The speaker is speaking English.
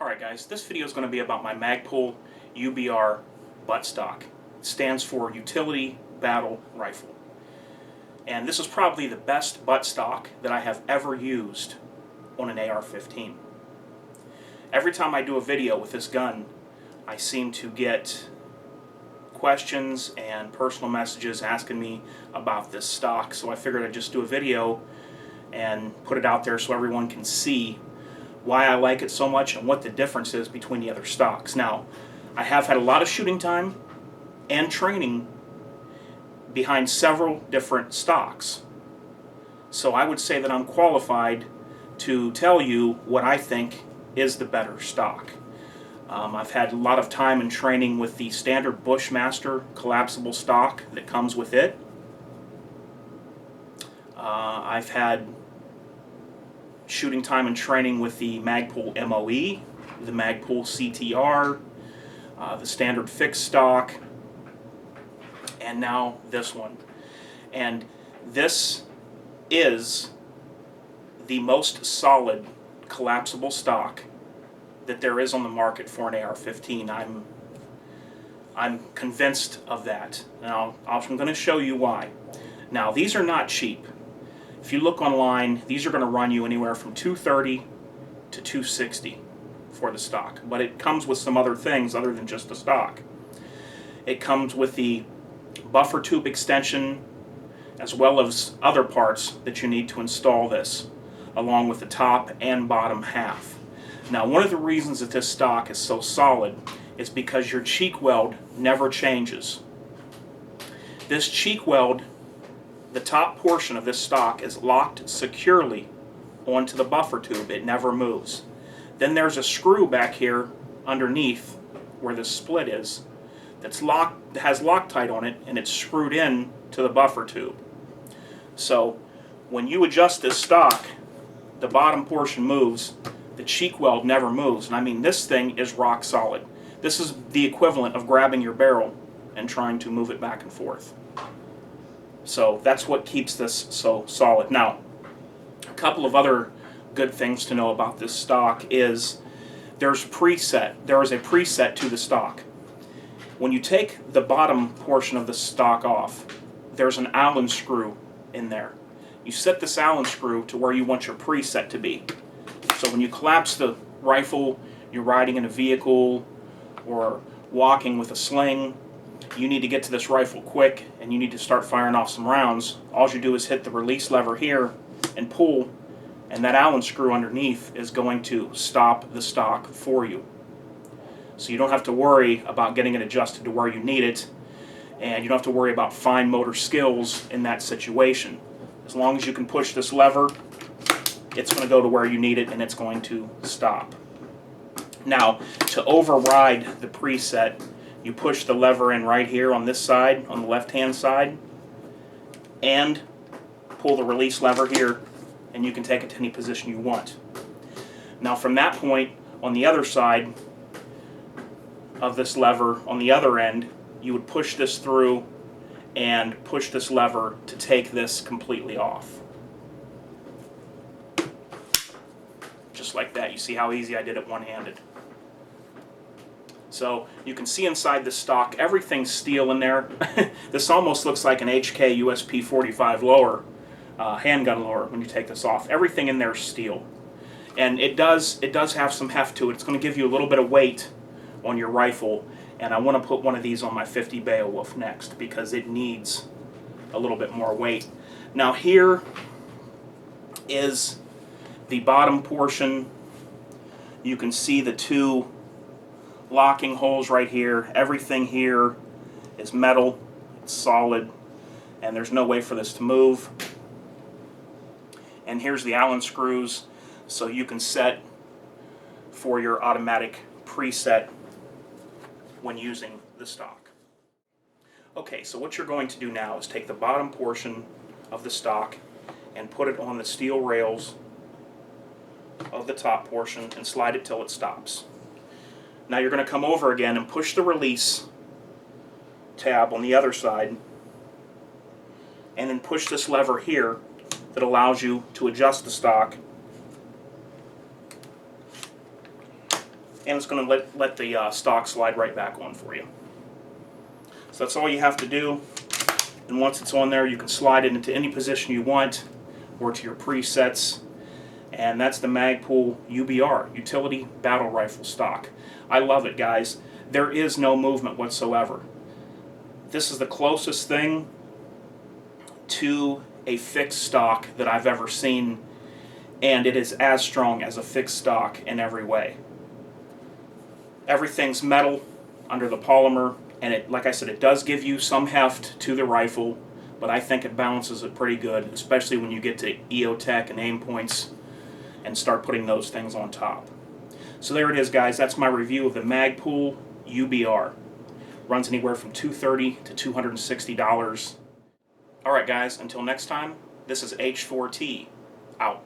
Alright guys, this video is going to be about my Magpul UBR buttstock. It stands for Utility Battle Rifle. And this is probably the best buttstock that I have ever used on an AR-15. Every time I do a video with this gun, I seem to get questions and personal messages asking me about this stock, so I figured I'd just do a video and put it out there so everyone can see why I like it so much and what the difference is between the other stocks. Now, I have had a lot of shooting time and training behind several different stocks, so I would say that I'm qualified to tell you what I think is the better stock. I've had a lot of time and training with the standard Bushmaster collapsible stock that comes with it. I've had shooting time and training with the Magpul MOE, the Magpul CTR, the standard fixed stock, and now this one. And this is the most solid collapsible stock that there is on the market for an AR-15. I'm convinced of that. Now, I'm going to show you why. Now, these are not cheap. If you look online, these are going to run you anywhere from $230 to $260 for the stock. But it comes with some other things other than just the stock. It comes with the buffer tube extension as well as other parts that you need to install this, along with the top and bottom half. Now, one of the reasons that this stock is so solid is because your cheek weld never changes. This cheek weld, the top portion of this stock, is locked securely onto the buffer tube. It never moves. Then there's a screw back here underneath where the split is that's locked, has Loctite on it, and it's screwed in to the buffer tube. So when you adjust this stock, the bottom portion moves, the cheek weld never moves. And I mean, this thing is rock solid. This is the equivalent of grabbing your barrel and trying to move it back and forth. So that's what keeps this so solid. Now, a couple of other good things to know about this stock is there is a preset to the stock. When you take the bottom portion of the stock off, there's an Allen screw in there. You set this Allen screw to where you want your preset to be. So when you collapse the rifle, you're riding in a vehicle or walking with a sling, you need to get to this rifle quick and you need to start firing off some rounds. All you do is hit the release lever here and pull, and that Allen screw underneath is going to stop the stock for you. So you don't have to worry about getting it adjusted to where you need it, and you don't have to worry about fine motor skills in that situation. As long as you can push this lever, it's going to go to where you need it and it's going to stop. Now, to override the preset, you push the lever in right here on this side, on the left-hand side, and pull the release lever here, and you can take it to any position you want. Now, from that point, on the other side of this lever, on the other end, you would push this through and push this lever to take this completely off. Just like that. You see how easy I did it one-handed. So you can see inside the stock, everything's steel in there. This almost looks like an HK USP 45 lower, handgun lower when you take this off. Everything in there is steel. And it does have some heft to it. It's going to give you a little bit of weight on your rifle. And I want to put one of these on my 50 Beowulf next because it needs a little bit more weight. Now here is the bottom portion. You can see the two locking holes right here. Everything here is metal, it's solid, and there's no way for this to move. And here's the Allen screws, so you can set for your automatic preset when using the stock. Okay, so what you're going to do now is take the bottom portion of the stock and put it on the steel rails of the top portion and slide it till it stops. Now you're going to come over again and push the release tab on the other side and then push this lever here that allows you to adjust the stock and it's going to let the stock slide right back on for you. So that's all you have to do, and once it's on there, you can slide it into any position you want or to your presets. And that's the Magpul UBR, Utility Battle Rifle Stock. I love it, guys. There is no movement whatsoever. This is the closest thing to a fixed stock that I've ever seen, and it is as strong as a fixed stock in every way. Everything's metal under the polymer, and it, like I said, it does give you some heft to the rifle, but I think it balances it pretty good, especially when you get to EOTech and aim points and start putting those things on top. So there it is, guys. That's my review of the Magpul UBR. Runs anywhere from $230 to $260. Alright guys, until next time, this is H4T, out.